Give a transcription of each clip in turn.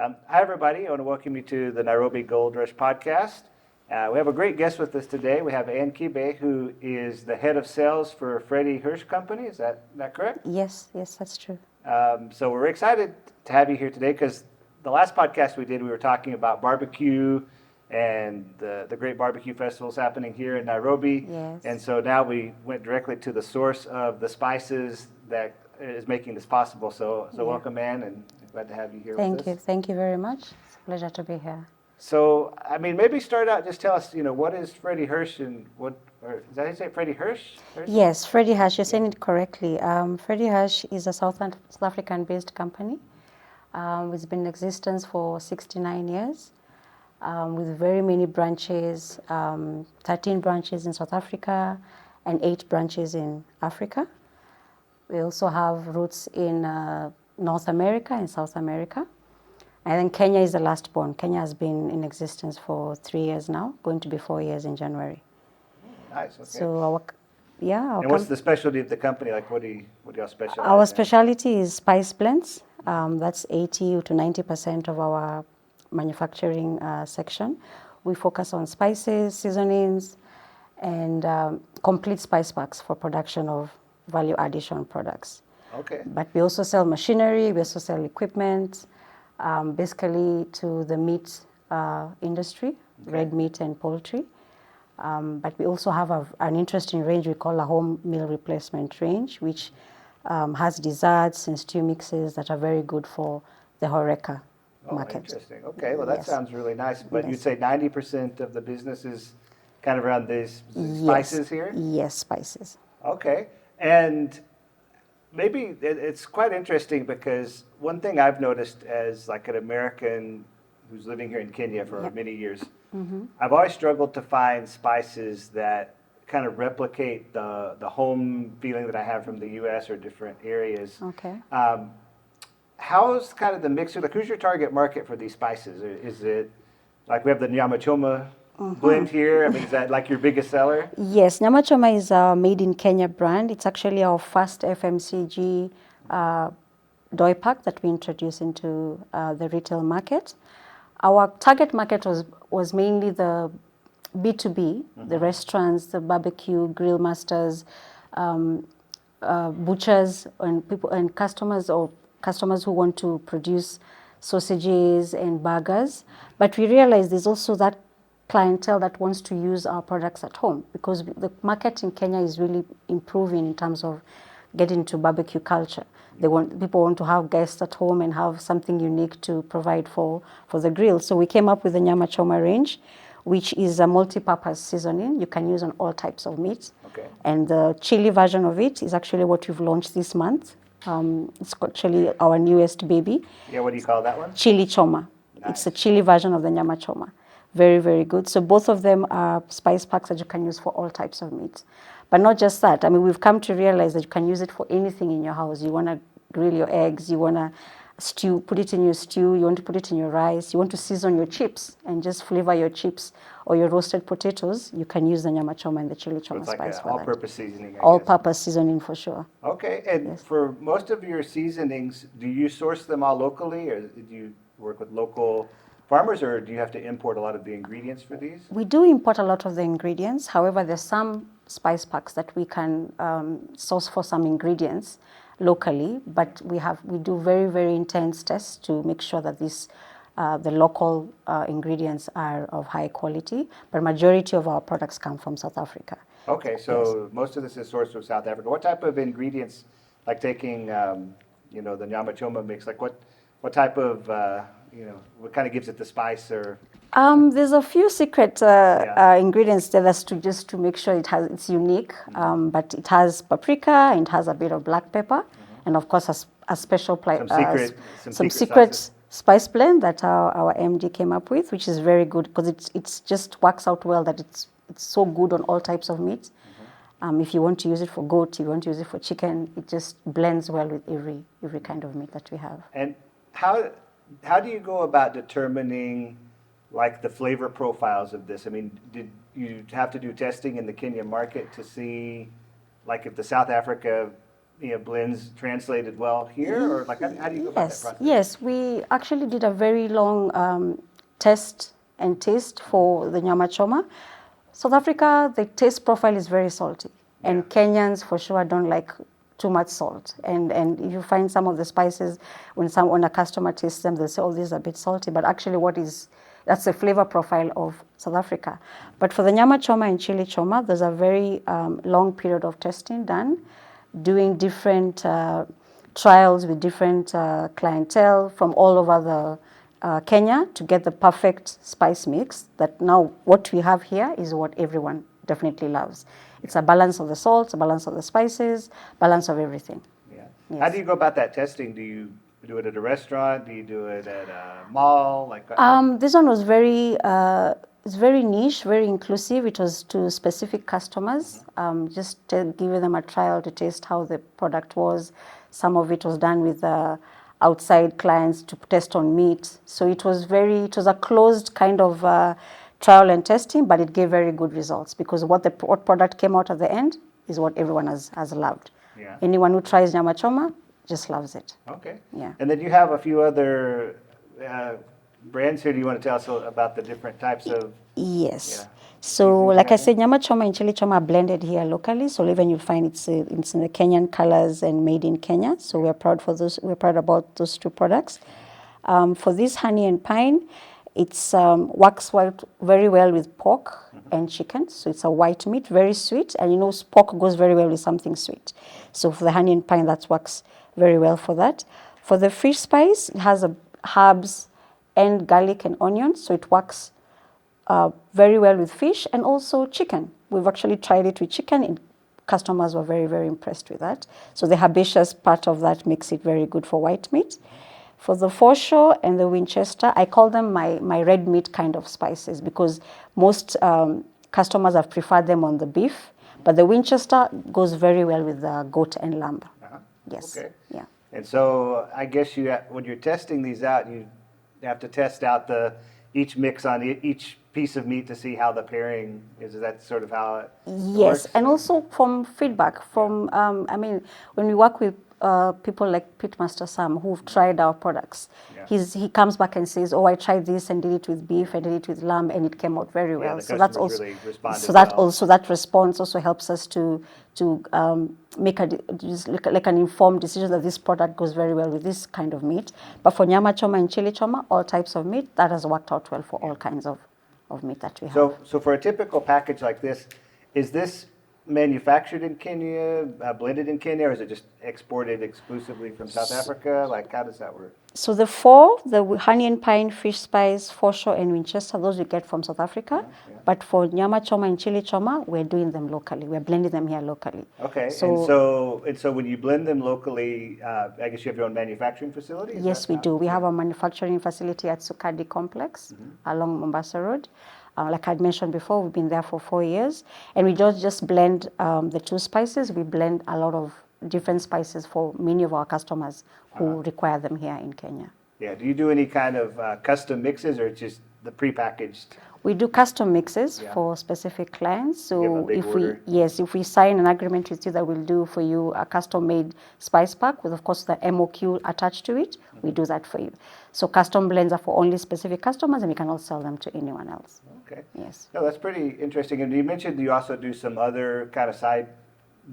Hi, everybody. I want to welcome you to the Nairobi Gold Rush podcast. We have a great guest with us today. We have Anne Kibe, who is the head of sales for Freddy Hirsch Company. Is that correct? Yes, that's true. So we're excited to have you here today because the last podcast we did, we were talking about barbecue and the great BBQ festivals happening here in Nairobi. Yes. And so now we went directly to the source of the spices that is making this possible. So welcome, Anne, and glad to have you here with us. Thank you very much. It's a pleasure to be here. So, I mean, maybe start out, just tell us, what is Freddy Hirsch and is that how you say it, Freddy Hirsch? Yes, Freddy Hirsch, you're saying it correctly. Freddy Hirsch is a South African-based company. It's been in existence for 69 years with very many branches, 13 branches in South Africa and 8 branches in Africa. We also have roots in North America and South America. And then Kenya is the last born. Kenya has been in existence for 3 years now, going to be 4 years in January. Nice. Okay. So and what's the specialty of the company? Like, what do y'all specialize in? Our specialty is spice blends. That's 80 to 90% of our manufacturing section. We focus on spices, seasonings, and complete spice packs for production of value addition products. Okay. But we also sell machinery. We also sell equipment. Basically to the meat industry, red meat and poultry. But we also have an interesting range we call a home meal replacement range, which has desserts and stew mixes that are very good for the HoReCa market. Interesting. Okay, well, that sounds really nice. But you'd say 90% of the business is kind of around these spices here? Yes, spices. Okay. And maybe it's quite interesting because one thing I've noticed as like an American who's living here in Kenya for many years, I've always struggled to find spices that kind of replicate the home feeling that I have from the U.S. or different areas. Okay. How's kind of the mix? Like, who's your target market for these spices? Is it like we have the Nyama Choma blend here? I mean, is that like your biggest seller? Yes, Nyama Choma is a made in Kenya brand. It's actually our first FMCG doi pack that we introduced into the retail market. Our target market was mainly the B2B, the restaurants, the barbecue, grill masters, butchers, and people and customers who want to produce sausages and burgers. But we realized there's also that clientele that wants to use our products at home because the market in Kenya is really improving in terms of getting to barbecue culture. People want to have guests at home and have something unique to provide for the grill. So we came up with the Nyama Choma range, which is a multi-purpose seasoning you can use on all types of meat. Okay. And the chili version of it is actually what we've launched this month. It's actually our newest baby. Yeah, what do you call that one? Chili Choma. Nice. It's a chili version of the Nyama Choma. Very, very good. So both of them are spice packs that you can use for all types of meats. But not just that. I mean, we've come to realize that you can use it for anything in your house. You want to grill your eggs, you want to stew, put it in your stew, you want to put it in your rice, you want to season your chips and just flavor your chips or your roasted potatoes, you can use the Nyama Choma and the Chili Choma spice for that. It's like an all-purpose seasoning, All-purpose seasoning for sure. Okay, and for most of your seasonings, do you source them all locally or do you work with local farmers, or do you have to import a lot of the ingredients for these? We do import a lot of the ingredients. However, there's some spice packs that we can source for some ingredients locally, but we do very, very intense tests to make sure that the local ingredients are of high quality. But majority of our products come from South Africa. Okay, so most of this is sourced from South Africa. What type of ingredients, like taking the Nyama Choma mix, like what type of what kind of gives it the spice or? There's a few secret ingredients there that's to make sure it's unique. But it has paprika and it has a bit of black pepper, and of course a special some secret spice blend that our MD came up with, which is very good because it just works out well. That it's so good on all types of meat. If you want to use it for goat, if you want to use it for chicken, it just blends well with every kind of meat that we have. And how do you go about determining like the flavor profiles of this? I mean, did you have to do testing in the Kenyan market to see like if the South Africa blends translated well here, or like how do you go about that Yes, process? yes. We actually did a very long test and taste for the Nyama Choma. South Africa, the taste profile is very salty, and Yeah. Kenyans for sure don't like too much salt. And you find some of the spices when a customer tastes them, they say, "Oh, this is a bit salty," but actually, that's the flavor profile of South Africa. But for the Nyama Choma and Chili Choma, there's a very long period of testing done, doing different trials with different clientele from all over the Kenya to get the perfect spice mix. That now what we have here is what everyone definitely loves. It's a balance of the salts, a balance of the spices, balance of everything. Yeah. Yes. How do you go about that testing? Do you do it at a restaurant? Do you do it at a mall? Like This one was it's very niche, very inclusive. It was to specific customers, just giving them a trial to taste how the product was. Some of it was done with outside clients to test on meat. So it was a closed kind of trial and testing, but it gave very good results because what product came out at the end is what everyone has loved. Yeah. Anyone who tries Nyama Choma just loves it. Okay. Yeah. And then you have a few other brands here. Do you want to tell us about the different types of? Yes. Yeah. So, Seasons like I you said, Nyama Choma and Chili Choma are blended here locally. So, even you'll find it's in the Kenyan colors and made in Kenya. So, we're proud for those. We're proud about those two products. For this honey and pine, it's works very well with pork and chicken. So, it's a white meat, very sweet, and pork goes very well with something sweet. So, for the honey and pine, that works very well for that. For the fish spice, it has herbs and garlic and onions. So, it works very well with fish and also chicken. We've actually tried it with chicken and customers were very, very impressed with that. So the herbaceous part of that makes it very good for white meat. For the foreshore and the Winchester, I call them my red meat kind of spices because most customers have preferred them on the beef, but the Winchester goes very well with the goat and lamb. Uh-huh. Yes. Okay. Yeah. And so I guess when you're testing these out, you have to test out each mix on each piece of meat to see how the pairing is. Is that sort of how it Yes, works? and also from feedback from, when we work with people like Pitmaster Sam who've tried our products, Yeah. he comes back and says, "Oh, I tried this and did it with beef, I did it with lamb, and it came out very well." The So that's customers also really responded so well. that response also helps us to make like an informed decision that this product goes very well with this kind of meat. But for Nyama Choma and Chili Choma, all types of meat, that has worked out well for all kinds of meat that we have. So for a typical package like this, is this manufactured in Kenya, blended in Kenya, or is it just exported exclusively from South Africa? Like, how does that work? So the honey and pine, fish spice, foreshore, and Winchester, those we get from South Africa. Yeah. But for Nyama Choma and Chili Choma, we're doing them locally. We're blending them here locally. Okay, So, and so when you blend them locally, I guess you have your own manufacturing facility? Is yes, that we how- do. We have yeah. a manufacturing facility at Sukadi Complex along Mombasa Road. Like I'd mentioned before, we've been there for 4 years. And we don't just blend the two spices, we blend a lot of different spices for many of our customers who require them here in Kenya. Yeah, do you do any kind of custom mixes or just the prepackaged? We do custom mixes Yeah. for specific clients. Give 'em a So big order. if we sign an agreement with you that we'll do for you a custom made spice pack with of course the MOQ attached to it, we do that for you. So custom blends are for only specific customers and we cannot sell them to anyone else. Okay. Yes. No, that's pretty interesting. And you mentioned you also do some other kind of side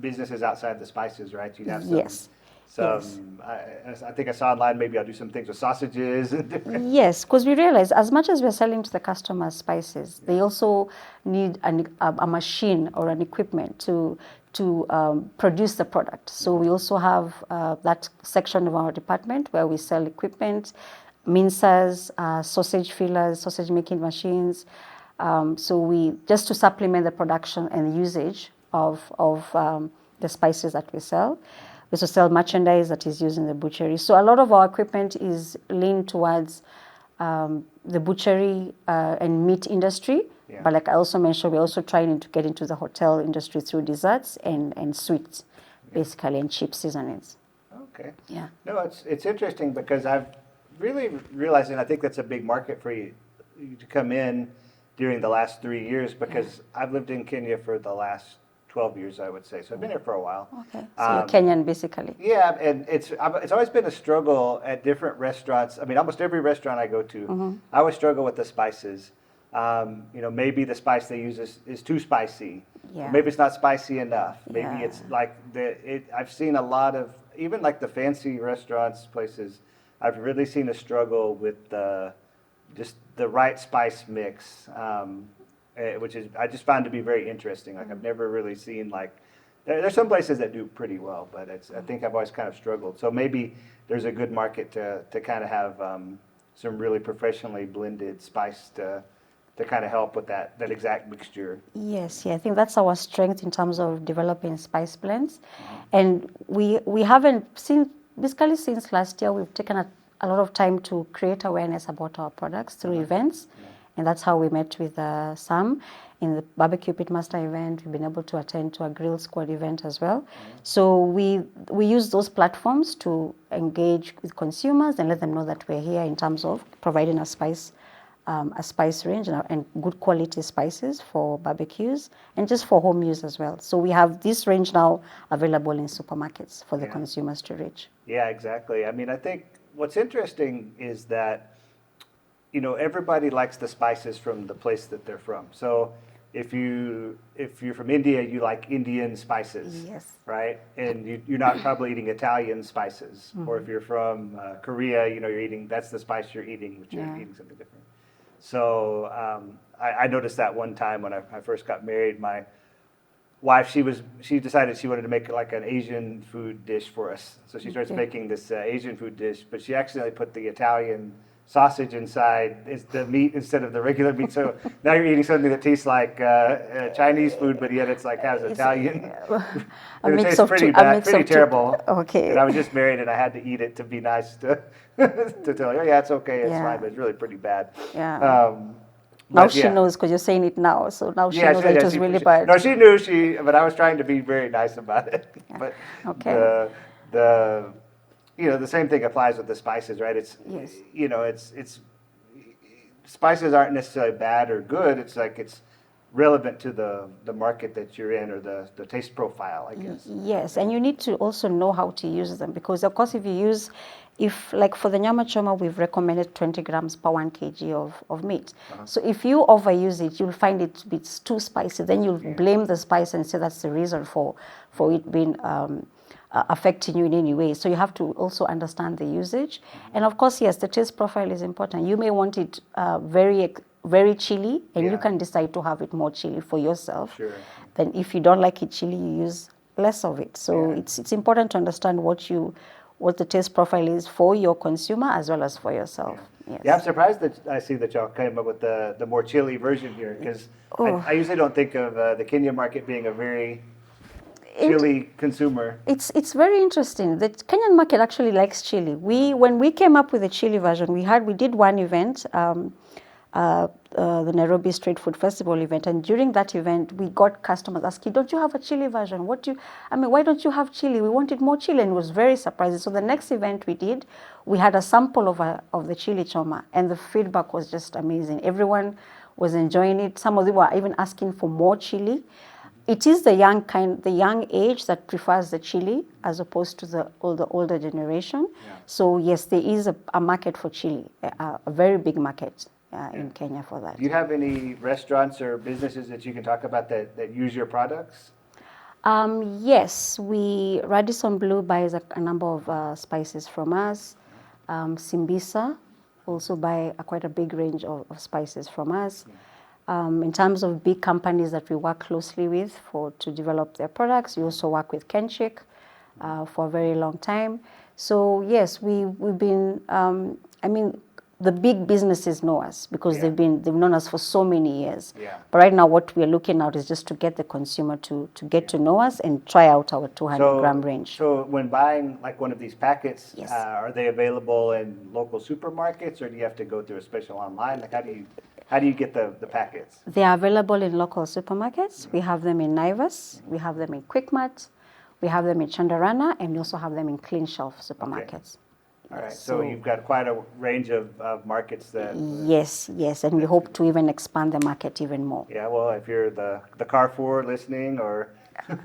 businesses outside the spices, right? You have some. Yes. I think I saw online. Maybe I'll do some things with sausages and different. Yes, because we realize as much as we're selling to the customers spices, they also need a machine or an equipment to produce the product. So we also have that section of our department where we sell equipment, mincers, sausage fillers, sausage making machines. So we just to supplement the production and usage of the spices that we sell. We also sell merchandise that is used in the butchery. So a lot of our equipment is leaned towards the butchery and meat industry. Yeah. But like I also mentioned, we're also trying to get into the hotel industry through desserts and sweets, basically, and cheap seasonings. Okay. Yeah. No, it's interesting because I've really realized, and I think that's a big market for you to come in during the last 3 years because I've lived in Kenya for the last 12 years, I would say. So I've been here for a while. Okay, so you're Kenyan basically. Yeah, and it's always been a struggle at different restaurants. I mean, almost every restaurant I go to, I always struggle with the spices. Maybe the spice they use is too spicy. Yeah. Or maybe it's not spicy enough. Maybe Yeah. it's like I've seen a lot of, even like the fancy restaurants, places, I've really seen a struggle with just the right spice mix, which is I just found to be very interesting. Like I've never really seen like there's some places that do pretty well, but I think I've always kind of struggled. So maybe there's a good market to kind of have some really professionally blended spice to kind of help with that exact mixture. Yes, yeah, I think that's our strength in terms of developing spice blends. And we haven't seen, basically since last year, we've taken a lot of time to create awareness about our products through events. And that's how we met with Sam in the BBQ Pitmaster event. We've been able to attend to a Grill Squad event as well. So we use those platforms to engage with consumers and let them know that we're here in terms of providing a spice range and good quality spices for barbecues and just for home use as well. So we have this range now available in supermarkets for the consumers to reach. Yeah, exactly. I mean, I think what's interesting is that everybody likes the spices from the place that they're from. So if you're from India, you like Indian spices, Yes. right? And you're not probably eating Italian spices. Or if you're from Korea, you're eating, that's the spice you're eating, which you're eating something different. So I noticed that one time when I first got married, my wife, she decided she wanted to make like an Asian food dish for us. So she starts making this Asian food dish, but she accidentally put the Italian sausage inside is the meat instead of the regular meat. So now you're eating something that tastes like Chinese food, but yet it's like has Italian. And it tastes pretty bad, pretty terrible. Okay. And I was just married and I had to eat it to be nice to tell her, oh yeah, it's okay, it's fine, but it's really pretty bad. Yeah. Now she knows because you're saying it now. So now she knows that it was really bad. No, she knew but I was trying to be very nice about it. Yeah. But Okay. the same thing applies with the spices, right? It's spices aren't necessarily bad or good. It's like it's relevant to the market that you're in or the taste profile, I guess. Yes, and you need to also know how to use them because, of course, if like for the Nyama Choma, we've recommended 20 grams per 1 kg of meat. So if you overuse it, you'll find it's too spicy. Then you'll blame the spice and say that's the reason for it being affecting you in any way. So you have to also understand the usage. And of course, yes, the taste profile is important. You may want it very chili, and you can decide to have it more chili for yourself. Sure. Then if you don't like it chili, you use less of it. So it's important to understand what the taste profile is for your consumer as well as for yourself. Yes. Yeah, I'm surprised that I see that y'all came up with the more chili version here because I usually don't think of the Kenya market being a very chili consumer. It's very interesting. The Kenyan market actually likes chili. When we came up with the chili version, we did one event, the Nairobi Street Food Festival event, and during that event, we got customers asking, "Don't you have a chili version? Why don't you have chili? We wanted more chili," and it was very surprising. So the next event we did, we had a sample of the chili choma, and the feedback was just amazing. Everyone was enjoying it. Some of them were even asking for more chili. It is the young age that prefers the chili as opposed to the older generation. Yeah. So yes, there is a market for chili, a very big market in Kenya for that. Do you have any restaurants or businesses that you can talk about that use your products? Yes, Radisson Blue buys a number of spices from us. Simbisa also buy quite a big range of spices from us. In terms of big companies that we work closely with to develop their products, we also work with Kenchik for a very long time. So yes, we've been. The big businesses know us because they've known us for so many years. Yeah. But right now, what we're looking at is just to get the consumer to get to know us and try out our 200-gram range. So when buying like one of these packets, are they available in local supermarkets, or do you have to go through a special online? Like how do you get the packets? They are available in local supermarkets. We have them in Naivas, we have them in Quickmart, we have them in Chandarana, and we also have them in Clean Shelf supermarkets. Okay. All right, so you've got quite a range of markets that... Yes, and we hope to even expand the market even more. Yeah, well, if you're the Carrefour listening or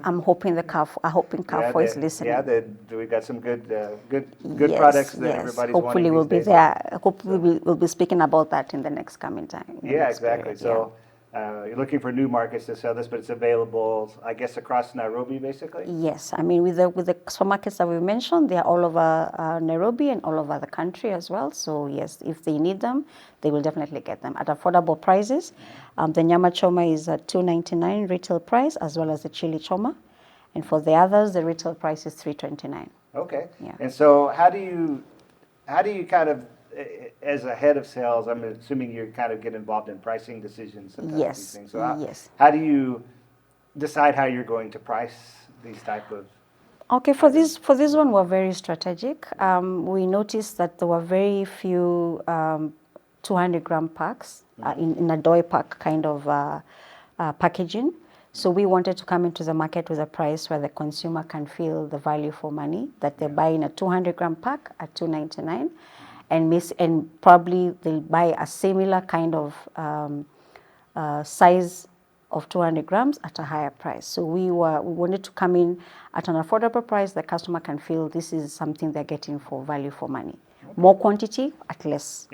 I'm hoping Carnivore is listening. Yeah, we got some good Yes, products that yes. everybody's Hopefully wanting we'll these be days. there. Hopefully we'll be speaking about that in the next coming time. in the Yeah, next exactly. period, So you're looking for new markets to sell this, but it's available, I guess, across Nairobi, basically. Yes, I mean with the supermarkets that we mentioned, they are all over Nairobi and all over the country as well. So yes, if they need them, they will definitely get them at affordable prices. The Nyama Choma is at $2.99 retail price, as well as the Chili Choma, and for the others, the retail price is $3.29. Okay. Yeah. And so how do you kind of, as a head of sales, I'm assuming you kind of get involved in pricing decisions sometimes. Yes, These things. So yes. how do you decide how you're going to price these type of? Okay, for this one, we're very strategic. We noticed that there were very few 200-gram packs in a doi pack kind of packaging. So we wanted to come into the market with a price where the consumer can feel the value for money, that they're buying a 200-gram pack at $2.99, and probably they'll buy a similar kind of size of 200 grams at a higher price. So we wanted to come in at an affordable price. The customer can feel this is something they're getting for value for money. More quantity at a less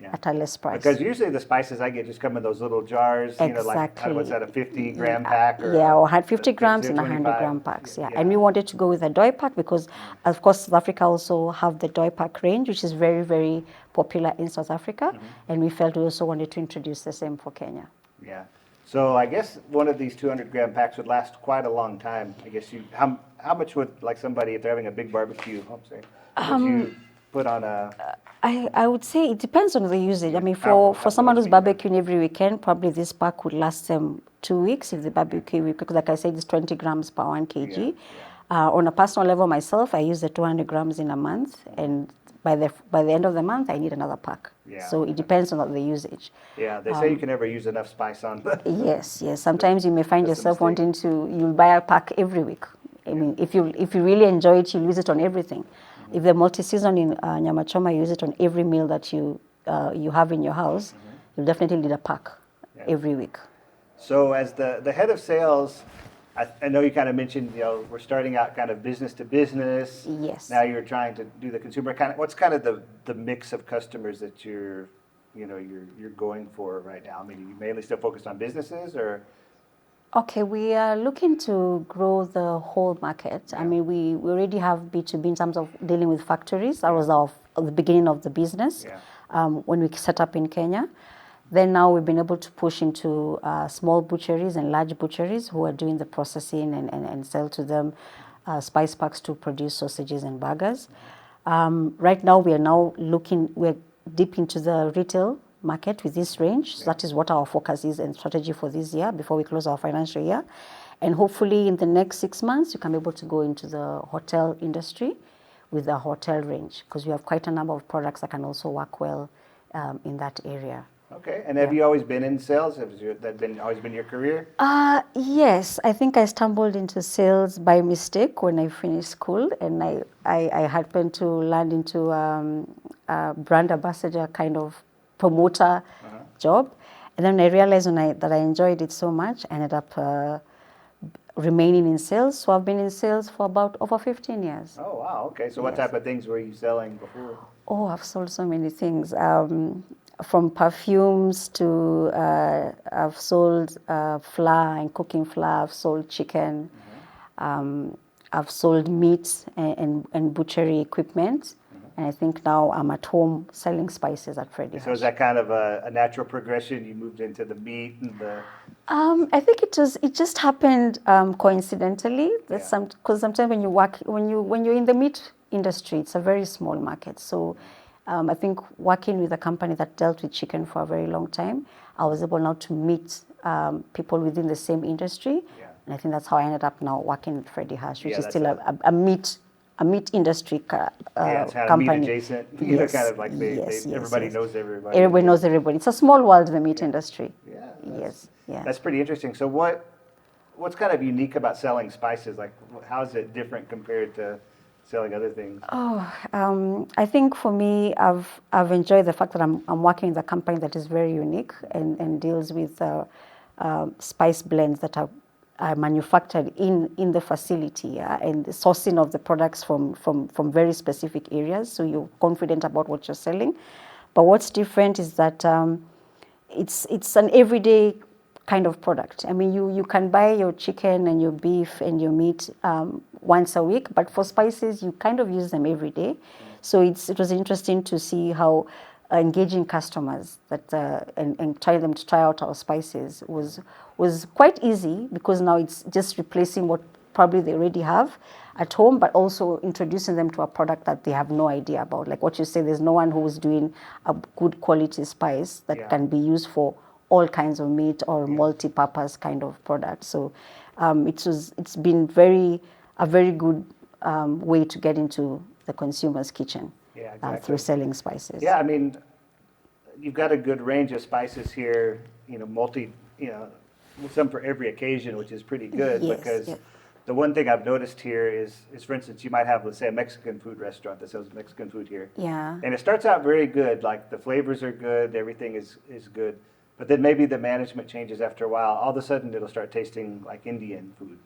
price. Because usually the spices I get just come in those little jars, you know, like what's that, a 50-gram pack? Or had 50 grams and 100-gram packs. Yeah. And we wanted to go with a doi pack because, of course, South Africa also have the doi pack range, which is very, very popular in South Africa. And we felt we also wanted to introduce the same for Kenya. Yeah. So I guess one of these 200-gram packs would last quite a long time. I guess how much would, like, somebody, if they're having a big barbecue, would you put on a? I would say it depends on the usage. I mean, for someone who's barbecuing every weekend, probably this pack would last them 2 weeks if they barbecue, because like I said, it's 20 grams per 1 kg. On a personal level, myself, I use the 200 grams in a month, and by the end of the month, I need another pack. So it depends on the usage. Yeah, they say you can never use enough spice on. Yes. Sometimes you may find yourself wanting you'll buy a pack every week. I mean, if you really enjoy it, you'll use it on everything. If they're multi-season in Nyama Choma, you use it on every meal that you have in your house, you'll definitely need a pack every week. So as the head of sales, I know you kind of mentioned, we're starting out kind of business to business. Yes. Now you're trying to do the consumer kind of. What's kind of the mix of customers that you're going for right now? I mean, are you mainly still focused on businesses or? Okay, we are looking to grow the whole market. I mean, we already have B2B in terms of dealing with factories. That was the beginning of the business when we set up in Kenya. Then now we've been able to push into small butcheries and large butcheries who are doing the processing and sell to them spice packs to produce sausages and burgers. Right now we're deep into the retail market with this range. So that is what our focus is and strategy for this year before we close our financial year. And hopefully in the next 6 months, you can be able to go into the hotel industry with the hotel range, because we have quite a number of products that can also work well in that area. Okay, and have you always been in sales? Has that always been your career? Yes, I think I stumbled into sales by mistake when I finished school, and I happened to land into a brand ambassador kind of promoter job, and then I realized that I enjoyed it so much, I ended up remaining in sales. So I've been in sales for about over 15 years. Oh wow, okay. So what type of things were you selling before? Oh, I've sold so many things. From perfumes to I've sold flour and cooking flour. I've sold chicken. I've sold meat and butchery equipment. And I think now I'm at home selling spices at Freddy Hirsch. So is that kind of a natural progression? You moved into the meat and the. I think it just happened coincidentally. Because sometimes when you're in the meat industry, it's a very small market. So I think working with a company that dealt with chicken for a very long time, I was able now to meet people within the same industry. And I think that's how I ended up now working with Freddy Hirsch, which is still a meat industry it's kind company. of meat adjacent. Yes, kind of like everybody knows everybody. Everybody knows everybody. It's a small world, the meat industry. That's pretty interesting. So what's kind of unique about selling spices? Like, how is it different compared to selling other things? I think for me, I've enjoyed the fact that I'm working with a company that is very unique and deals with spice blends that are manufactured in the facility, yeah, and the sourcing of the products from very specific areas, so you're confident about what you're selling. But what's different is that it's an everyday kind of product. I mean, you can buy your chicken and your beef and your meat once a week, but for spices, you kind of use them every day. So it was interesting to see how engaging customers that and try them to try out our spices was quite easy, because now it's just replacing what probably they already have at home, but also introducing them to a product that they have no idea about. Like what you say, there's no one who is doing a good quality spice that can be used for all kinds of meat or multi-purpose kind of product. So it's been a very good way to get into the consumer's kitchen through selling spices. Yeah, I mean, you've got a good range of spices here, some for every occasion, which is pretty good, because the one thing I've noticed here is, for instance, you might have, let's say, a Mexican food restaurant that sells Mexican food here. Yeah. And it starts out very good, like the flavors are good, everything is good. But then maybe the management changes after a while. All of a sudden, it'll start tasting like Indian food,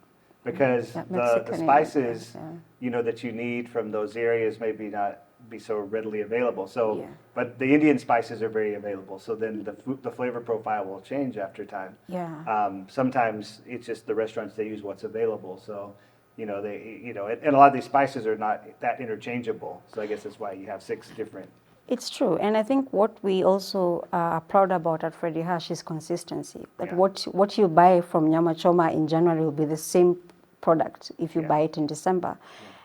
because the spices, that you need from those areas maybe not be so readily available. So, but the Indian spices are very available. So then the flavor profile will change after time. Yeah. Sometimes it's just the restaurants, they use what's available. So, and a lot of these spices are not that interchangeable. So I guess that's why you have 6 different. It's true, and I think what we also are proud about at Freddy Hirsch is consistency. That what you buy from Nyama Choma in January will be the same product if you buy it in December.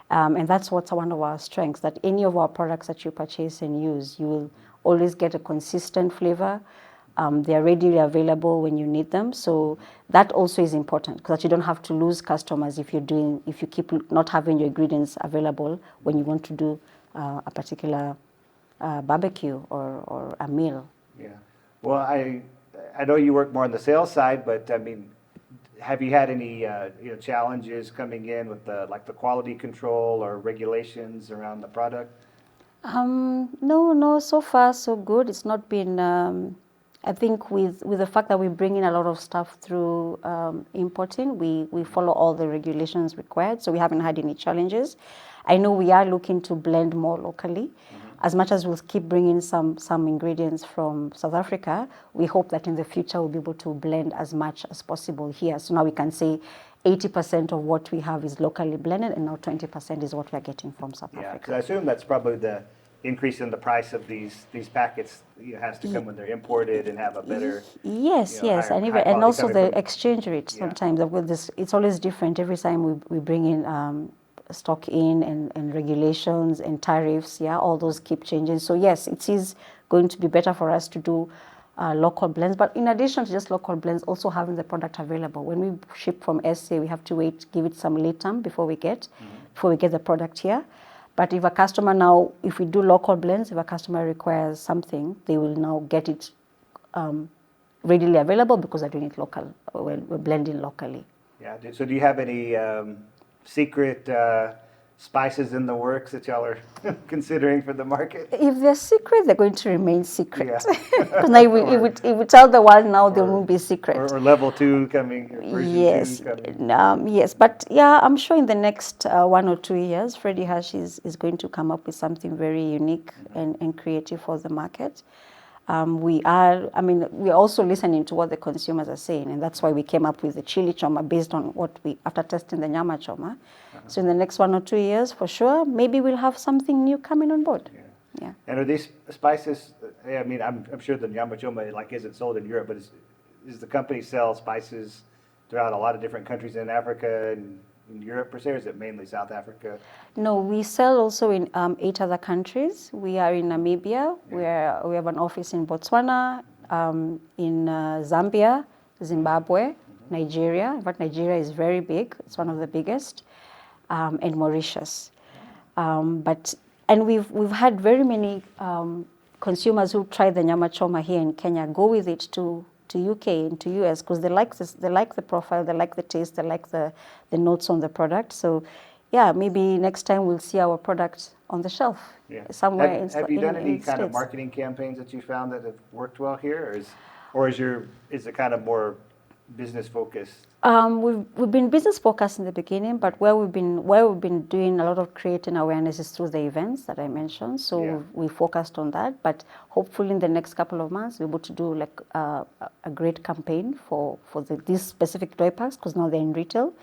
And that's what's one of our strengths, that any of our products that you purchase and use, you will always get a consistent flavor. They're readily available when you need them. So that also is important, because you don't have to lose customers if you keep not having your ingredients available when you want to do a particular barbecue or a meal. Yeah. Well, I know you work more on the sales side, but I mean, have you had any challenges coming in with the quality control or regulations around the product? No, so far so good. It's not been. I think with the fact that we bring in a lot of stuff through importing, we follow all the regulations required, so we haven't had any challenges. I know we are looking to blend more locally. As much as we'll keep bringing some ingredients from South Africa, we hope that in the future we'll be able to blend as much as possible here. So now we can say 80% of what we have is locally blended, and now 20% is what we're getting from South Africa. Yeah, because I assume that's probably the increase in the price of these packets has to come when they're imported and have a better. Yes, and also the exchange rate sometimes. It's always different every time we bring in stock in, and regulations and tariffs, all those keep changing. So yes, it is going to be better for us to do local blends. But in addition to just local blends, also having the product available. When we ship from SA, we have to give it some lead time before we get the product here. But if we do local blends, if a customer requires something, they will now get it readily available, because they're doing it local. We're blending locally. Yeah. So do you have any secret spices in the works that y'all are considering for the market? If they're secret, they're going to remain secret. Because if we tell the world now, they won't be secret. Or level 2 coming. Or version 2 coming. Yes, but I'm sure in the next 1 or 2 years, Freddy Hirsch is going to come up with something very unique and creative for the market. We're also listening to what the consumers are saying, and that's why we came up with the chili choma based on after testing the Nyama Choma. So in the next 1 or 2 years, for sure, maybe we'll have something new coming on board. Yeah. And are these spices? I mean, I'm sure the Nyama Choma isn't sold in Europe, but does the company sell spices throughout a lot of different countries in Africa and in Europe per se, or is it mainly South Africa? No, we sell also in 8 other countries. We are in Namibia, where we have an office in Botswana, in Zambia, Zimbabwe, Nigeria. In fact, Nigeria is very big. It's one of the biggest, and Mauritius. And we've had very many consumers who tried the Nyama Choma here in Kenya go with it to UK and to US, because they like the profile, they like the taste, they like the notes on the product. So maybe next time we'll see our product on the shelf somewhere. Have you done any kind of marketing campaigns that you found that have worked well here, or is it kind of more business focused? We've been business focused in the beginning, but where we've been doing a lot of creating awareness is through the events that I mentioned. So Yeah. we focused on that. But hopefully in the next couple of months, we're able to do like a great campaign for these specific toy packs, because now they're in retail.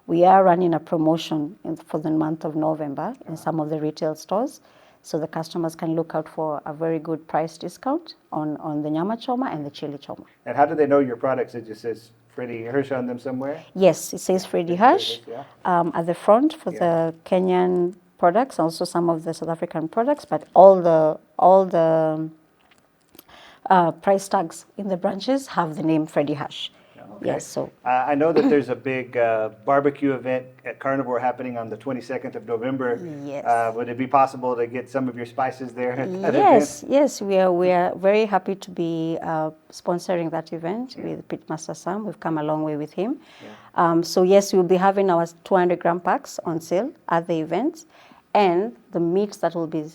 We are running a promotion for the month of November in some of the retail stores, so the customers can look out for a very good price discount on the Nyama Choma and the Chili Choma. And how do they know your products? It just says Freddy Hirsch on them somewhere? Yes, it says Freddy Hirsch Yeah. at the front for the Kenyan products, also some of the South African products, but all the price tags in the branches have the name Freddy Hirsch. Okay. Yes, so I know that there's a big barbecue event at Carnivore happening on the 22nd of November. Yes. Would it be possible to get some of your spices there at that yes, event? yes, we are very happy to be sponsoring that event with Pitmaster Sam. We've come a long way with him. So yes, we'll be having our 200-gram packs on sale at the event, and the meats that will be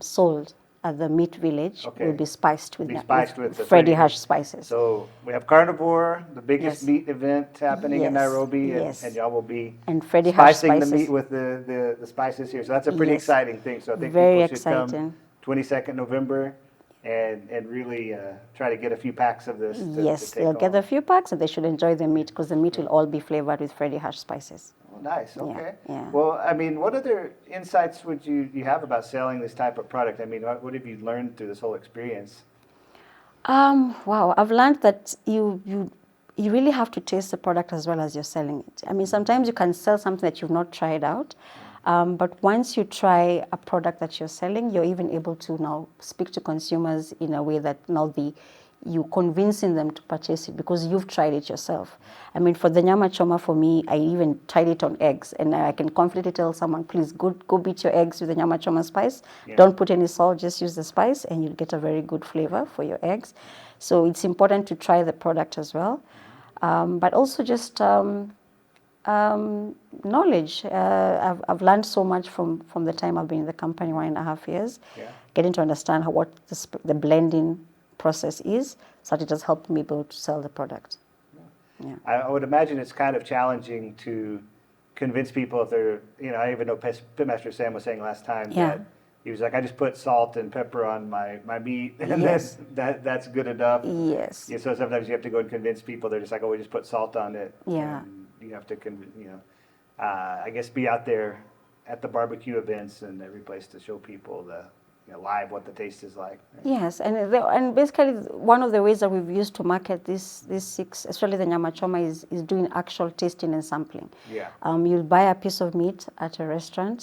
sold at the meat village will be spiced with the Freddy Hirsch spices. So we have Carnivore, the biggest meat event happening in Yes, Nairobi, yes. and y'all will be And Freddy Hirsch spicing the spices. meat with the spices here. So that's a pretty Yes. exciting thing. So I think Very people should come exciting. 22nd November and really try to get a few packs of this. Yes, to take they'll get home. a few packs, and they should enjoy the meat, because the meat will all be flavored with Freddy Hirsch spices. Oh, nice. Okay. yeah. Well, I mean, what other insights would you have about selling this type of product? I mean, what have you learned through this whole experience? Wow, I've learned that you really have to taste the product as well as you're selling it. I mean, sometimes you can sell something that you've not tried out, but once you try a product that you're selling, you're even able to now speak to consumers in a way that now you're convincing them to purchase it because you've tried it yourself. I mean, for the Nyama Choma, for me, I even tried it on eggs, and I can confidently tell someone, please go beat your eggs with the Nyama Choma spice. Yeah. Don't put any salt, just use the spice, and you'll get a very good flavor for your eggs. So it's important to try the product as well, but also just knowledge. I've learned so much from the time I've been in the company, 1.5 years, getting to understand what the blending process is, so that it has helped me be able to sell the product. Yeah. I would imagine it's kind of challenging to convince people if they're, I even know Pitmaster Sam was saying last time that he was like, I just put salt and pepper on my meat, and that's good enough. Yes. So sometimes you have to go and convince people. They're just like, oh, we just put salt on it. Yeah. And you have to, I guess, be out there at the barbecue events and every place to show people live what the taste is like. Right? Yes, and basically one of the ways that we've used to market these six, especially the Nyama Choma, is doing actual tasting and sampling. Yeah. You'll buy a piece of meat at a restaurant,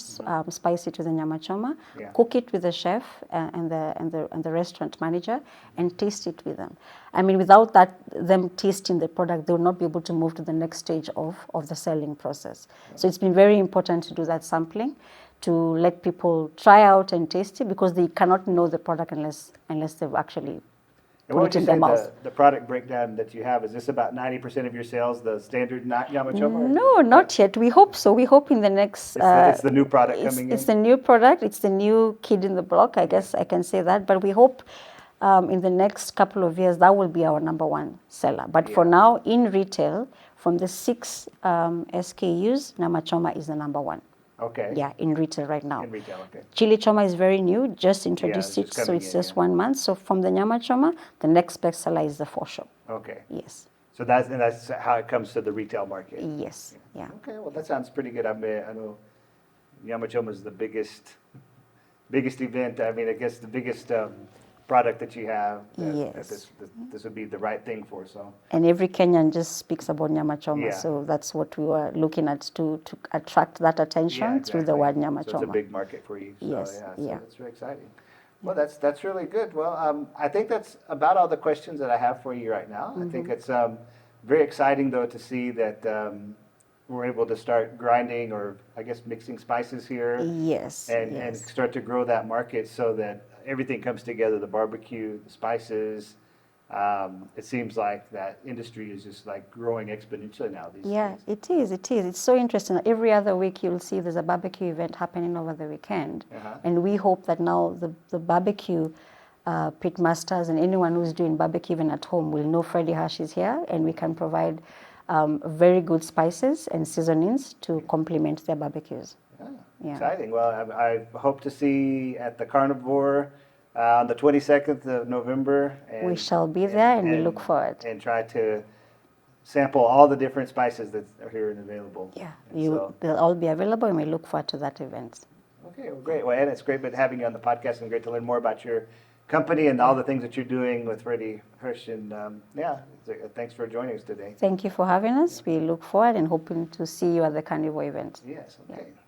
spice it with the Nyama Choma, cook it with the chef and the restaurant manager, and taste it with them. I mean, without them tasting the product, they will not be able to move to the next stage of the selling process. So it's been very important to do that sampling, to let people try out and taste it, because they cannot know the product unless they've actually put it in their mouth. The product breakdown that you have, is this about 90% of your sales, the standard Nyama Choma? No, not yet. We hope so. We hope in the next... It's the new product coming in? It's the new product. It's the new kid in the block, I guess I can say that. But we hope in the next couple of years, that will be our number one seller. But for now, in retail, from the 6 SKUs, Nyama Choma is the number one. Okay. Yeah, in retail right now. In retail, okay. Chili Choma is very new, just introduced it, so it's just 1 month. So from the Nyama Choma, the next best seller is the 4-shop. Okay. Yes. So that's how it comes to the retail market. Yes. Yeah. Okay, well that sounds pretty good. I know Nyama Choma is the biggest event. I mean, I guess the biggest product that you have. Yes. This would be the right thing for. So. And every Kenyan just speaks about Nyama Choma, Yeah. so that's what we were looking at to attract that attention through the word Nyama So Choma. it's a big market for you. So, Yes, So yeah. that's really exciting. Well, that's really good. Well, I think that's about all the questions that I have for you right now. I think it's very exciting, though, to see that we're able to start grinding, or I guess mixing spices here. Yes. And start to grow that market so that everything comes together, the barbecue, the spices. It seems like that industry is just like growing exponentially now these days. It is. It's so interesting. Every other week you'll see there's a barbecue event happening over the weekend. And we hope that now the barbecue pit masters and anyone who's doing barbecue even at home will know Freddy Hirsch is here, and we can provide very good spices and seasonings to complement their barbecues. Yeah. Exciting. Well, I hope to see at the Carnivore on the 22nd of November. We shall be there, and we look forward. And try to sample all the different spices that are here and available. Yeah, So, they'll all be available, and we look forward to that event. okay, well, great. Well, Anne, it's great having you on the podcast, and great to learn more about your company and all the things that you're doing with Freddy Hirsch. And thanks for joining us today. Thank you for having us. We look forward and hoping to see you at the Carnivore event. Yes, okay. Yeah.